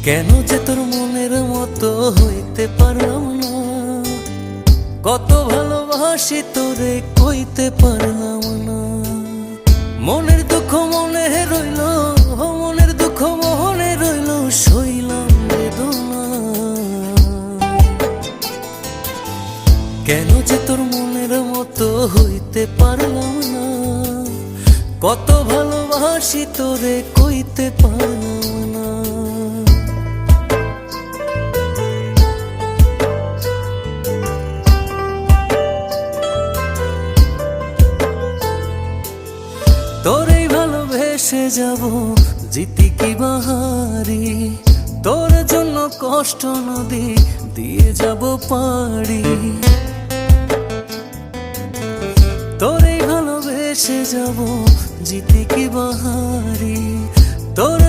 কেন যে তোর মনের মতো হইতে পারলাম না, কত ভালোবাসি তোরে কইতে পারলাম না। মনের দুঃখ মনে রইল, মনের দুঃখ মনে রইল, সইলাম বেদনা। কেন যে তোর মনের মতো হইতে পারলাম না, কত ভালোবাসি তোরে কইতে পারলাম না। তোরেই ভালোবেসে যাব জিতি কি বাহারি, তোর জন্য কষ্ট নদী দিয়ে যাব পাড়ি। তোরেই ভালোবেসে যাব জিতি কি বাহারি, তোর